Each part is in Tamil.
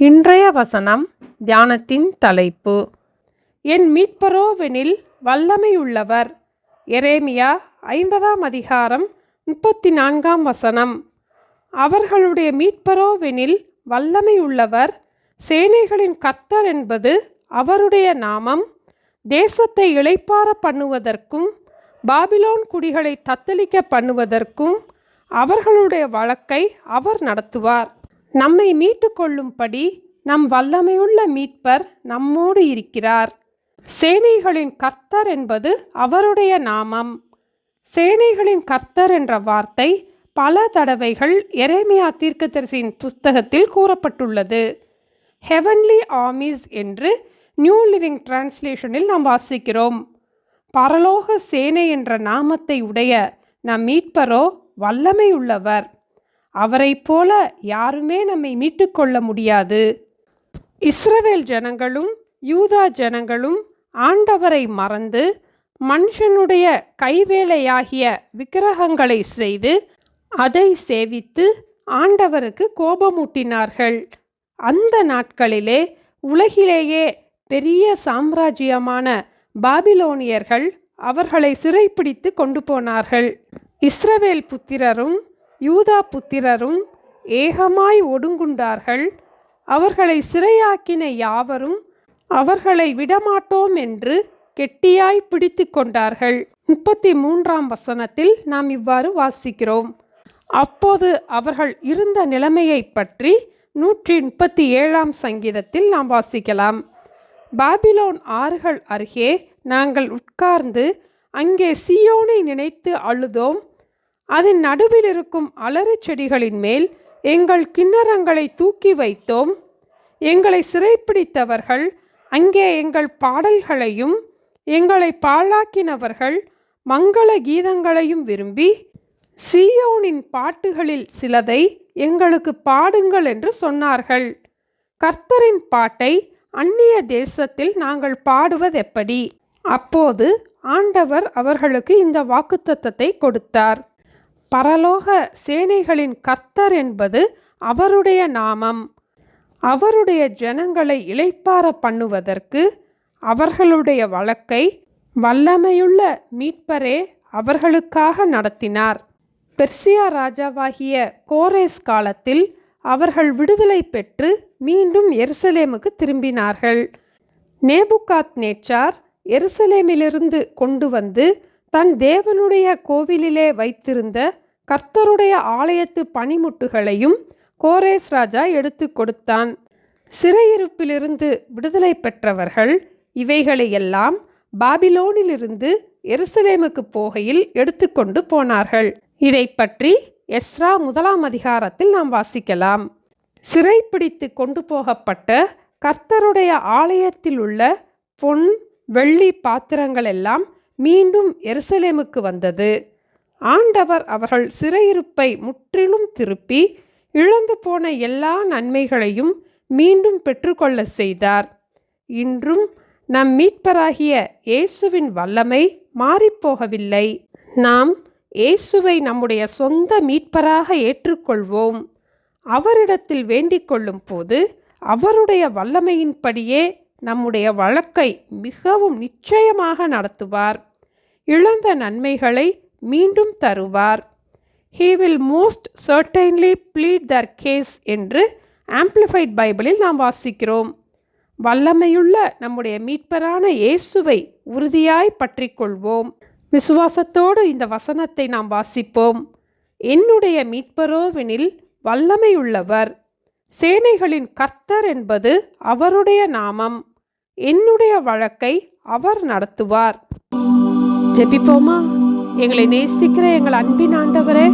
இன்றைய வசனம் தியானத்தின் தலைப்பு, என் மீட்பரோவெனில் வல்லமையுள்ளவர். எரேமியா 50 அதிகாரம் 34 வசனம். அவர்களுடைய மீட்பரோவெனில் வல்லமையுள்ளவர், சேனைகளின் கர்த்தர் என்பது அவருடைய நாமம். தேசத்தை இளைப்பாற பண்ணுவதற்கும் பாபிலோன் குடிகளை தத்தளிக்க பண்ணுவதற்கும் அவர்களுடைய வழக்கை அவர் நடத்துவார். நம்மை மீட்டு கொள்ளும்படி நம் வல்லமையுள்ள மீட்பர் நம்மோடு இருக்கிறார். சேனைகளின் கர்த்தர் என்பது அவருடைய நாமம். சேனைகளின் கர்த்தர் என்ற வார்த்தை பல தடவைகள் எரேமியா தீர்க்கதரிசியின் புஸ்தகத்தில் கூறப்பட்டுள்ளது. ஹெவன்லி ஆர்மீஸ் என்று நியூ லிவிங் டிரான்ஸ்லேஷனில் நாம் வாசிக்கிறோம். பரலோக சேனை என்ற நாமத்தை உடைய நம் மீட்பரோ வல்லமை உள்ளவர். அவரைப் போல யாருமே நம்மை மீட்டுக்கொள்ள முடியாது. இஸ்ரவேல் ஜனங்களும் யூதா ஜனங்களும் ஆண்டவரை மறந்து மனுஷனுடைய கைவேலையாகிய விக்கிரகங்களை செய்து அதை சேவித்து ஆண்டவருக்கு கோபமூட்டினார்கள். அந்த நாட்களிலே உலகிலேயே பெரிய சாம்ராஜ்யமான பாபிலோனியர்கள் அவர்களை சிறைப்பிடித்து கொண்டு போனார்கள். இஸ்ரவேல் புத்திரரும் யூதா புத்திரரும் ஏகமாய் ஒடுங்குண்டார்கள். அவர்களை சிறையாக்கின யாவரும் அவர்களை விடமாட்டோம் என்று கெட்டியாய் பிடித்து கொண்டார்கள். 33 வசனத்தில் நாம் இவ்வாறு வாசிக்கிறோம். அப்போது அவர்கள் இருந்த நிலைமையை பற்றி 137 சங்கீதத்தில் நாம் வாசிக்கலாம். பாபிலோன் ஆறுகள் அருகே நாங்கள் உட்கார்ந்து அங்கே சீயோனை நினைத்து அழுதோம். அதன் நடுவில் இருக்கும் அலறு செடிகளின் மேல் எங்கள் கிண்ணறங்களை தூக்கி வைத்தோம். எங்களை சிறைப்பிடித்தவர்கள் அங்கே எங்கள் பாடல்களையும் எங்களை பாழாக்கினவர்கள் மங்கள கீதங்களையும் விரும்பி சீயோனின் பாட்டுகளில் சிலதை எங்களுக்கு பாடுங்கள் என்று சொன்னார்கள். கர்த்தரின் பாட்டை அந்நிய தேசத்தில் நாங்கள் பாடுவதெப்படி? அப்போது ஆண்டவர் அவர்களுக்கு இந்த வாக்குத்தத்தத்தை கொடுத்தார். பரலோக சேனைகளின் கர்த்தர் என்பது அவருடைய நாமம். அவருடைய ஜனங்களை இளைப்பாற பண்ணுவதற்கு அவர்களுடைய வழக்கை வல்லமையுள்ள மீட்பரே அவர்களுக்காக நடத்தினார். பெர்சியா ராஜாவாகிய கோரேஸ் காலத்தில் அவர்கள் விடுதலை பெற்று மீண்டும் எருசலேமுக்கு திரும்பினார்கள். நேபுகாத்நேச்சார் எருசலேமிலிருந்து கொண்டு வந்து தன் தேவனுடைய கோவிலிலே வைத்திருந்த கர்த்தருடைய ஆலயத்து பணிமுட்டுகளையும் கோரேஸ் ராஜா எடுத்து கொடுத்தான். சிறையிருப்பிலிருந்து விடுதலை பெற்றவர்கள் இவைகளையெல்லாம் பாபிலோனிலிருந்து எருசலேமுக்கு போகையில் எடுத்துக்கொண்டு போனார்கள். இதை பற்றி எஸ்ரா 1 அதிகாரத்தில் நாம் வாசிக்கலாம். சிறைப்பிடித்து கொண்டு போகப்பட்ட கர்த்தருடைய ஆலயத்தில் உள்ள பொன் வெள்ளி பாத்திரங்கள் எல்லாம் மீண்டும் எருசலேமுக்கு வந்தது. ஆண்டவர் அவர்கள் சிறையிருப்பை முற்றிலும் திருப்பி இழந்து போன எல்லா நன்மைகளையும் மீண்டும் பெற்றுக்கொள்ள செய்தார். இன்றும் நம் மீட்பராகிய இயேசுவின் வல்லமை மாறிப்போகவில்லை. நாம் இயேசுவை நம்முடைய சொந்த மீட்பராக ஏற்றுக்கொள்வோம். அவரிடத்தில் வேண்டிக் கொள்ளும் போது அவருடைய வல்லமையின்படியே நம்முடைய வழக்கை மிகவும் நிச்சயமாக நடத்துவார். இழந்த நன்மைகளை மீண்டும் தருவார். He will most certainly plead their case என்று ஆம்பிளிஃபைட் பைபிளில் நாம் வாசிக்கிறோம். வல்லமையுள்ள நம்முடைய மீட்பரான இயேசுவை உறுதியாய் பற்றி கொள்வோம். விசுவாசத்தோடு இந்த வசனத்தை நாம் வாசிப்போம். என்னுடைய மீட்பரோவெனில் வல்லமையுள்ளவர், சேனைகளின் கர்த்தர் என்பது அவருடைய நாமம். என்னுடைய வழக்கை அவர் நடத்துவார். ஜெபிப்போமா? எங்களை நேசிக்கிற எங்கள் அன்பின் ஆண்டவரே,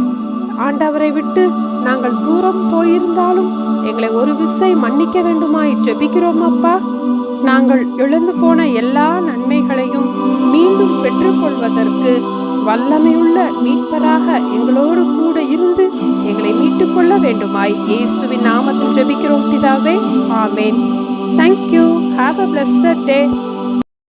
ஆண்டவரை விட்டு நாங்கள் தூரம் போயிருந்தாலும் எங்களை ஒரு விசை மன்னிக்க வேண்டுமாய் ஜெபிக்கிறோம் அப்பா. நாங்கள் இழந்து போன எல்லா நன்மைகளையும் மீண்டும் பெற்றுக்கொள்வதற்கு வல்லமையுள்ள மீட்பராக எங்களோடு கூட இருந்து எங்களை மீட்டுக்கொள்ள வேண்டுமாய் இயேசுவின் நாமத்தில் ஜெபிக்கிறோம் பிதாவே. ஆமேன். Thank you. Have a blessed day.